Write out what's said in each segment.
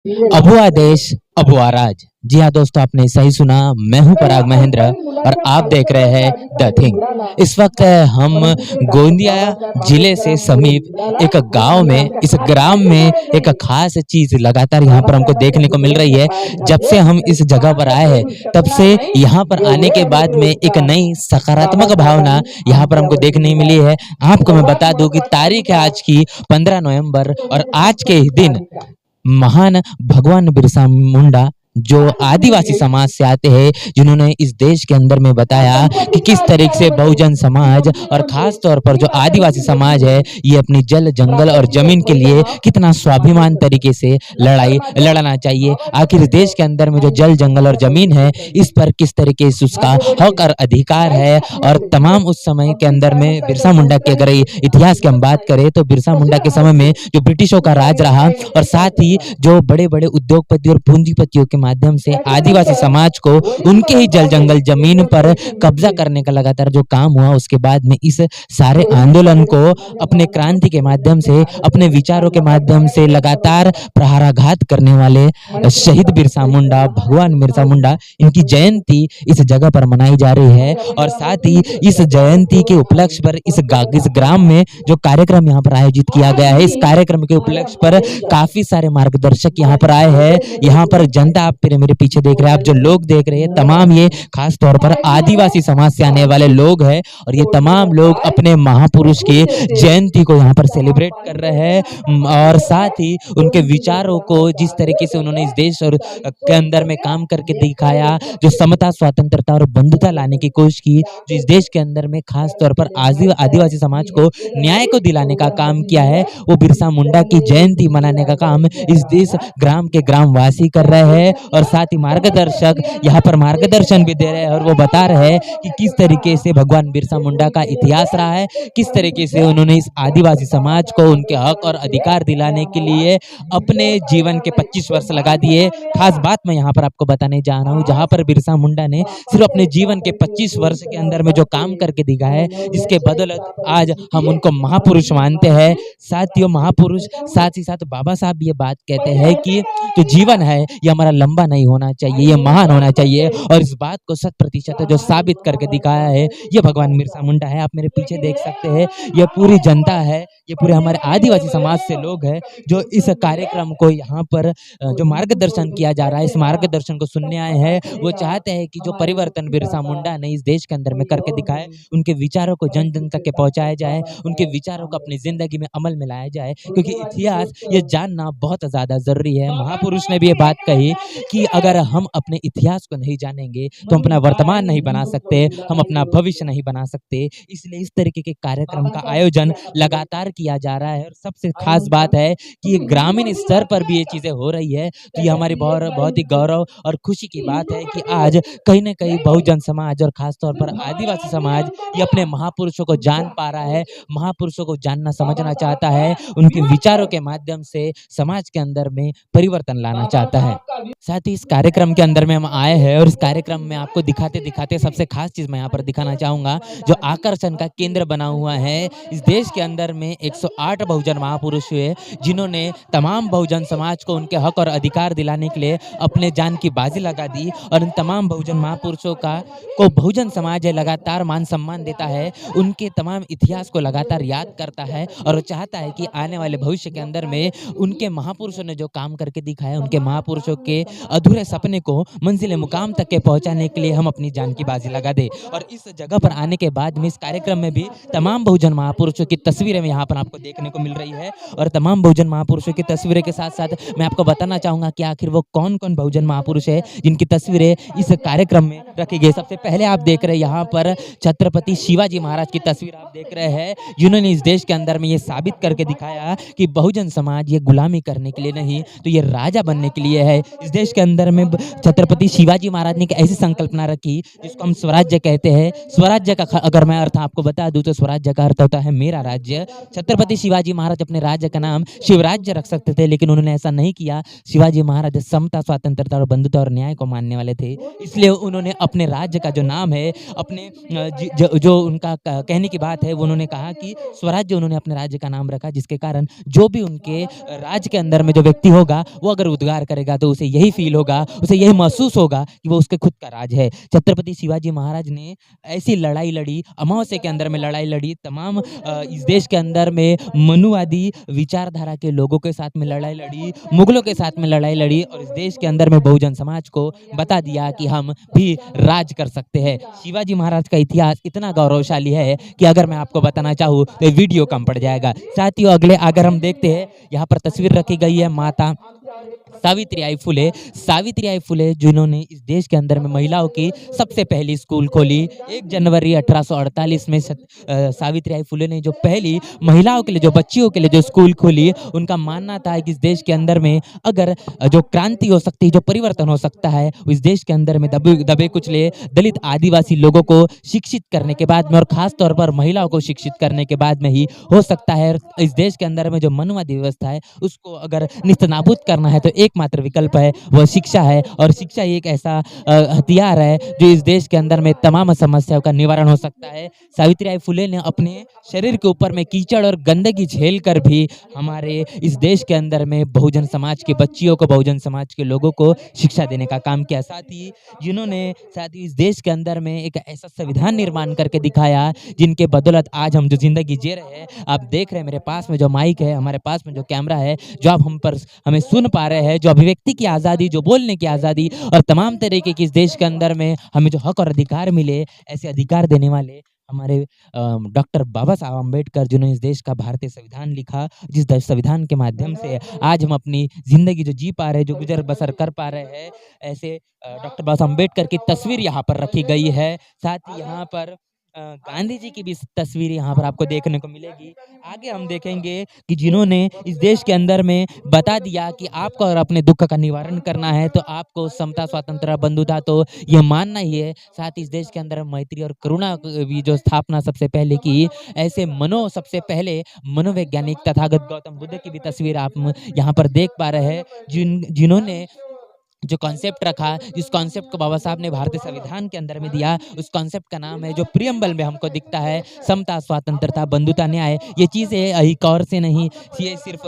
अबुआ देश अबुआ राज। जी हाँ दोस्तों, आपने सही सुना। मैं हूं पराग महेंद्र और आप देख रहे हैं द थिंग। इस वक्त हम गोंदिया जिले से समीप एक गांव में, इस ग्राम में एक खास चीज लगातार यहाँ पर हमको देखने को मिल रही है। जब से हम इस जगह पर आए हैं तब से यहाँ पर आने के बाद में एक नई सकारात्मक भावना यहाँ पर हमको देखने मिली है। आपको मैं बता दूं कि तारीख है आज की 15 नवंबर, और आज के ही दिन महान भगवान बिरसा मुंडा, जो आदिवासी समाज से आते हैं, जिन्होंने इस देश के अंदर में बताया कि किस तरीके से बहुजन समाज और खास तौर पर जो आदिवासी समाज है, ये अपनी जल जंगल और जमीन के लिए कितना स्वाभिमान तरीके से लड़ाई लड़ना चाहिए। आखिर देश के अंदर में जो जल जंगल और जमीन है, इस पर किस तरीके से उसका हक और अधिकार है। और तमाम उस समय के अंदर में बिरसा मुंडा के अगर इतिहास की हम बात करें तो बिरसा मुंडा के समय में जो ब्रिटिशों का राज रहा, और साथ ही जो बड़े बड़े उद्योगपति और पूंजीपतियों के माध्यम से आदिवासी समाज को उनके ही जल जंगल जमीन पर कब्जा करने का लगातार जो काम हुआ, उसके बाद में इस सारे आंदोलन को अपने क्रांति के माध्यम से, अपने विचारों के माध्यम से लगातार प्रहाराघात करने वाले शहीद बिरसा मुंडा, भगवान बिरसा मुंडा, इनकी जयंती इस जगह पर मनाई जा रही है। और साथ ही इस जयंती के उपलक्ष्य पर इस ग्राम में जो कार्यक्रम यहाँ पर आयोजित किया गया है, इस कार्यक्रम के उपलक्ष्य पर काफी सारे मार्गदर्शक यहाँ पर आए हैं। यहाँ पर जनता, आप मेरे पीछे देख रहे हैं, आप जो लोग देख रहे हैं, तमाम ये खास तौर पर आदिवासी समाज से आने वाले लोग हैं। और ये तमाम लोग अपने महापुरुष की जयंती को यहाँ पर सेलिब्रेट कर रहे हैं। और साथ ही उनके विचारों को, जिस तरीके से उन्होंने इस देश और के अंदर में काम करके दिखाया, जो समता, स्वतंत्रता और बंधुता लाने की कोशिश की, जो इस देश के अंदर में खास तौर पर आदिवासी समाज को न्याय को दिलाने का काम किया है, वो बिरसा मुंडा की जयंती मनाने का काम इस ग्राम के ग्रामवासी कर रहे हैं। और साथ ही मार्गदर्शक यहाँ पर मार्गदर्शन भी दे रहे हैं, और वो बता रहे हैं कि किस तरीके से भगवान बिरसा मुंडा का इतिहास रहा है, किस तरीके से उन्होंने इस आदिवासी समाज को उनके हक और अधिकार दिलाने के लिए अपने जीवन के 25 वर्ष लगा दिए। खास बात मैं यहाँ पर आपको बताने जा रहा हूँ, जहाँ पर बिरसा मुंडा ने सिर्फ अपने जीवन के 25 वर्ष के अंदर में जो काम करके दिखाया है, जिसके बदौलत आज हम उनको महापुरुष मानते हैं। साथियों, महापुरुष, साथ ही साथ बाबा साहब ये बात कहते हैं कि जो जीवन है ये हमारा लंबा नहीं होना चाहिए, ये महान होना चाहिए। और इस बात को 100% जो साबित करके दिखाया है, ये भगवान बिरसा मुंडा है। आप मेरे पीछे देख सकते हैं, ये पूरी जनता है, ये पूरे हमारे आदिवासी समाज से लोग हैं जो इस कार्यक्रम को यहाँ पर जो मार्गदर्शन किया जा रहा है, इस मार्गदर्शन को सुनने आए हैं। वो चाहते हैं कि जो परिवर्तन बिरसा मुंडा ने इस देश के अंदर में करके दिखाए, उनके विचारों को जन जन तक के पहुंचाया जाए, उनके विचारों को अपनी जिंदगी में अमल में लाया जाए, क्योंकि इतिहास ये जानना बहुत ज्यादा जरूरी है। महापुरुष ने भी ये बात कही कि अगर हम अपने इतिहास को नहीं जानेंगे तो हम अपना वर्तमान नहीं बना सकते, हम अपना भविष्य नहीं बना सकते। इसलिए इस तरीके के कार्यक्रम का आयोजन लगातार किया जा रहा है। और सबसे खास बात है कि ये ग्रामीण स्तर पर भी ये चीजें हो रही है, तो ये हमारी बहुत ही गौरव और खुशी की बात है कि आज कहीं ना कहीं बहुजन समाज और खासतौर पर आदिवासी समाज ये अपने महापुरुषों को जान पा रहा है, महापुरुषों को जानना समझना चाहता है, उनके विचारों के माध्यम से समाज के अंदर में परिवर्तन लाना चाहता है। साथ ही इस कार्यक्रम के अंदर में हम आए हैं, और इस कार्यक्रम में आपको दिखाते दिखाते सबसे खास चीज मैं यहाँ पर दिखाना चाहूंगा, जो आकर्षण का केंद्र बना हुआ है। इस देश के अंदर में 108 बहुजन महापुरुष हुए, जिन्होंने तमाम बहुजन समाज को उनके हक और अधिकार दिलाने के लिए अपने जान की बाजी लगा दी। और इन तमाम बहुजन महापुरुषों को बहुजन समाज है लगातार मान सम्मान देता है, उनके तमाम इतिहास को लगातार याद करता है, और चाहता है कि आने वाले भविष्य के अंदर में उनके महापुरुषों ने जो काम करके दिखाया, उनके महापुरुषों के अधूरे सपने को मंजिल मुकाम तक के पहुंचाने के लिए हम अपनी जान की बाजी लगा दे। और इस जगह पर आने के बाद में इस कार्यक्रम में भी तमाम बहुजन महापुरुषों की तस्वीरें यहाँ पर आपको देखने को मिल रही है। और तमाम बहुजन महापुरुषों की तस्वीरें के साथ साथ मैं आपको बताना चाहूंगा कि आखिर वो कौन कौन बहुजन महापुरुष है जिनकी तस्वीरें इस कार्यक्रम में रखी गई। सबसे पहले आप देख रहे हैं यहाँ पर छत्रपति शिवाजी महाराज की तस्वीर आप देख रहे हैं, जिन्होंने इस देश के अंदर में ये साबित करके दिखाया कि बहुजन समाज ये गुलामी करने के लिए नहीं, तो ये राजा बनने के लिए है। इस देश देश के अंदर में छत्रपति शिवाजी महाराज ने एक ऐसी संकल्पना रखी जिसको हम स्वराज्य कहते हैं। स्वराज्य का अगर मैं अर्थ आपको बता दूं तो स्वराज्य का अर्थ होता है मेरा राज्य। छत्रपति शिवाजी महाराज अपने राज्य का नाम शिवराज्य रख सकते थे, लेकिन उन्होंने ऐसा नहीं किया। शिवाजी महाराज समता, स्वतंत्रता और बंधुता और न्याय को मानने वाले थे, इसलिए उन्होंने अपने राज्य का जो नाम है, अपने जो उनका कहने की बात है, वो उन्होंने कहा कि स्वराज्य उन्होंने अपने राज्य का नाम रखा, जिसके कारण जो भी उनके राज्य के अंदर में जो व्यक्ति होगा वो अगर उद्गार करेगा तो उसे यही फील होगा, उसे यही महसूस होगा कि वो उसके खुद का राज है। छत्रपति शिवाजी महाराज ने ऐसी लड़ाई लड़ी, अमावस्या के अंदर में लड़ाई लड़ी, तमाम इस देश के अंदर में मनुवादी विचारधारा के लोगों के साथ में लड़ाई लड़ी, मुगलों के साथ में लड़ाई लड़ी और इस देश के अंदर में बहुजन समाज को बता दिया कि हम भी राज कर सकते हैं। शिवाजी महाराज का इतिहास इतना गौरवशाली है कि अगर मैं आपको बताना चाहूँ तो ये वीडियो कम पड़ जाएगा। साथियों, अगले अगर हम देखते हैं, यहाँ पर तस्वीर रखी गई है माता सावित्रीबाई फुले। सावित्रीबाई फुले जिन्होंने इस देश के अंदर में महिलाओं की सबसे पहली स्कूल खोली। 1 जनवरी 1848 में सावित्रीबाई फुले ने जो पहली महिलाओं के लिए, जो बच्चियों के लिए जो स्कूल खोली, उनका मानना था कि इस देश के अंदर में अगर जो क्रांति हो सकती है, जो परिवर्तन हो सकता है, इस देश के अंदर में दबे कुचले दलित आदिवासी लोगों को शिक्षित करने के बाद में और खास तौर पर महिलाओं को शिक्षित करने के बाद में ही हो सकता है। इस देश के अंदर में जो मनुवादी व्यवस्था है उसको अगर निस्तनाबूद करना है तो एकमात्र विकल्प है वह शिक्षा है, और शिक्षा एक ऐसा हथियार है जो इस देश के अंदर में तमाम समस्याओं का निवारण हो सकता है। सावित्रीबाई फुले ने अपने शरीर के ऊपर में कीचड़ और गंदगी झेल कर भी हमारे इस देश के अंदर में बहुजन समाज के बच्चियों को, बहुजन समाज के लोगों को शिक्षा देने का काम किया। साथ ही इस देश के अंदर में एक ऐसा संविधान निर्माण करके दिखाया जिनके बदौलत आज हम जो जिंदगी जी रहे हैं। आप देख रहे हैं मेरे पास में जो माइक है, हमारे पास में जो कैमरा है, जो आप हमें सुन पा रहे हैं, जो अभिव्यक्ति की आज़ादी, जो बोलने की आज़ादी और तमाम तरीके की इस देश के अंदर में हमें जो हक और अधिकार मिले, ऐसे अधिकार देने वाले हमारे डॉक्टर बाबा साहब अम्बेडकर, जिन्होंने इस देश का भारतीय संविधान लिखा, जिस संविधान के माध्यम से आज हम अपनी जिंदगी जो जी पा रहे हैं, जो गुजर बसर कर पा रहे हैं, ऐसे डॉक्टर बाबा साहब अम्बेडकर की तस्वीर यहाँ पर रखी गई है। साथ ही यहाँ पर गांधी जी की भी तस्वीर यहाँ पर आपको देखने को मिलेगी। आगे हम देखेंगे कि जिन्होंने इस देश के अंदर में बता दिया कि आपको अगर अपने दुख का निवारण करना है तो आपको समता, स्वतंत्रता, बंधुता तो ये मानना ही है। साथ ही इस देश के अंदर मैत्री और करुणा की जो स्थापना सबसे पहले की, ऐसे सबसे पहले मनोवैज्ञानिक तथागत गौतम बुद्ध की भी तस्वीर आप यहाँ पर देख पा रहे हैं, जिन्होंने जो कॉन्सेप्ट रखा, जिस कॉन्सेप्ट को बाबा साहब ने भारतीय संविधान के अंदर में दिया, उस कॉन्सेप्ट का नाम है, जो प्रियम्बल में हमको दिखता है, समता, स्वतंत्रता, बंधुता, न्याय। ये चीज़ें एक और से नहीं, ये सिर्फ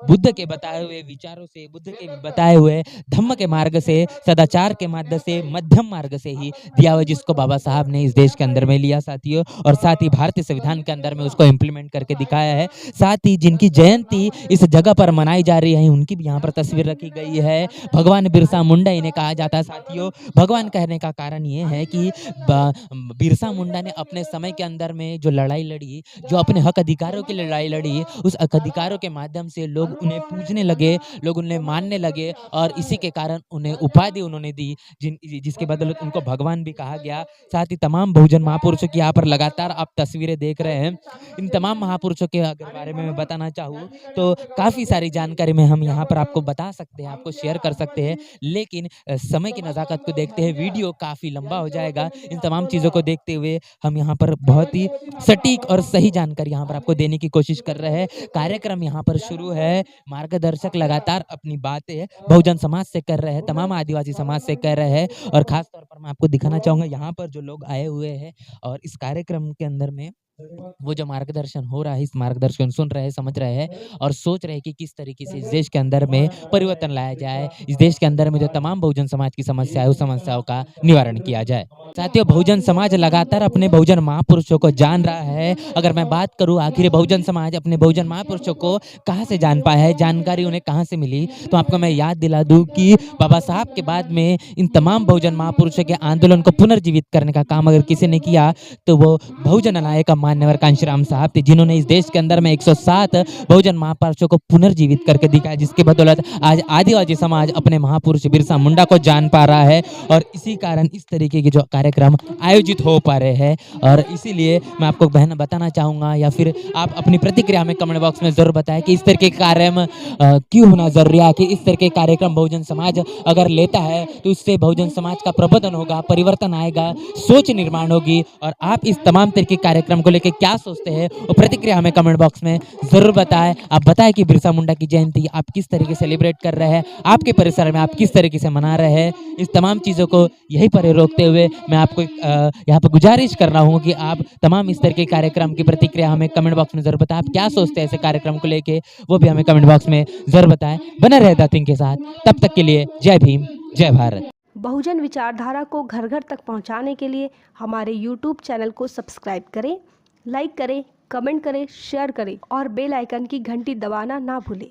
बुद्ध के बताए हुए विचारों से, बुद्ध के बताए हुए धम्म के मार्ग से, सदाचार के मार्ग से, मध्यम मार्ग से ही दिया हुआ, जिसको बाबा साहब ने इस देश के अंदर में लिया साथियों, और साथ ही भारतीय संविधान के अंदर में उसको इम्प्लीमेंट करके दिखाया है। साथ ही जिनकी जयंती इस जगह पर मनाई जा रही है, उनकी भी यहाँ पर तस्वीर रखी गई है। भगवान बिरसा मुंडा इन्हें कहा जाता है साथियों। भगवान कहने का कारण ये है कि बिरसा मुंडा ने अपने समय के अंदर में जो लड़ाई लड़ी, जो अपने हक अधिकारों की लड़ाई लड़ी, उस हक अधिकारों के माध्यम से लोग उन्हें पूजने लगे, लोग उन्हें मानने लगे, और इसी के कारण उन्हें उपाधि उन्होंने दी, जिसके बदौलत उनको भगवान भी कहा गया। साथ ही तमाम बहुजन महापुरुषों की यहाँ पर लगातार आप तस्वीरें देख रहे हैं। इन तमाम महापुरुषों के अगर बारे में मैं बताना चाहूँ तो काफ़ी सारी जानकारी में हम यहाँ पर आपको बता सकते हैं, आपको शेयर कर सकते हैं, लेकिन समय की नज़ाकत को देखते हुए वीडियो काफ़ी लंबा हो जाएगा। इन तमाम चीज़ों को देखते हुए हम यहाँ पर बहुत ही सटीक और सही जानकारी यहाँ पर आपको देने की कोशिश कर रहे हैं। कार्यक्रम यहाँ पर शुरू है, मार्गदर्शक लगातार अपनी बातें बहुजन समाज से कर रहे हैं, तमाम आदिवासी समाज से कर रहे हैं, और ख़ास तौर पर मैं आपको दिखाना चाहूँगा यहाँ पर जो लोग आए हुए हैं और इस कार्यक्रम के अंदर में वो जो मार्गदर्शन हो रहा है, इस मार्गदर्शन सुन रहे हैं, समझ रहे हैं और सोच रहे हैं कि किस तरीके से इस देश के अंदर में परिवर्तन लाया जाए, इस देश के अंदर में जो तमाम बहुजन समाज की समस्या है, उस समस्याओं का निवारण किया जाए। साथियों, बहुजन समाज लगातार अपने बहुजन महापुरुषों को जान रहा है। अगर मैं बात करूं आखिर बहुजन समाज अपने बहुजन महापुरुषों को कहां से जान पाया है, जानकारी उन्हें कहां से मिली, तो आपको मैं याद दिला दूं कि बाबा साहब के बाद में इन तमाम बहुजन महापुरुषों के आंदोलन को पुनर्जीवित करने का काम अगर किसी ने किया तो वो बहुजन नायक मान्यवर कांशीराम साहब थे, जिन्होंने इस देश के अंदर में 107 बहुजन महापुरुषों को पुनर्जीवित करके दिखाया, जिसके बदौलत आज आदिवासी समाज अपने महापुरुष बिरसा मुंडा को जान पा रहा है और इसी कारण इस तरीके के जो कार्यक्रम आयोजित हो पा रहे हैं। और इसीलिए मैं आपको बहन बताना चाहूँगा, या फिर आप अपनी प्रतिक्रिया हमें कमेंट बॉक्स में ज़रूर बताएं कि इस तरह के कार्यक्रम क्यों होना ज़रूरी है, कि इस तरह के कार्यक्रम बहुजन समाज अगर लेता है तो इससे बहुजन समाज का प्रबोधन होगा, परिवर्तन आएगा, सोच निर्माण होगी। और आप इस तमाम तरह के कार्यक्रम को लेकर क्या सोचते हैं वो प्रतिक्रिया हमें कमेंट बॉक्स में ज़रूर बताएं। आप बताएं कि बिरसा मुंडा की जयंती आप किस तरीके से सेलिब्रेट कर रहे हैं, आपके परिसर में आप किस तरीके से मना रहे हैं। इस तमाम चीज़ों को यहीं पर रोकते हुए मैं आपको यहाँ पर गुजारिश कर रहा हूँ कि आप तमाम इस तरह के कार्यक्रम की प्रतिक्रिया हमें कमेंट बॉक्स में ज़रूर बताएं। आप क्या सोचते हैं ऐसे कार्यक्रम को लेके, वो भी हमें कमेंट बॉक्स में ज़रूर बताएं। बने रहे द थिंग के साथ, तब तक के लिए जय भीम, जय भारत। बहुजन विचारधारा को घर घर तक पहुंचाने के लिए हमारे YouTube चैनल को सब्सक्राइब करें, लाइक करें, कमेंट करें, शेयर करें और बेल आइकन की घंटी दबाना ना भूलें।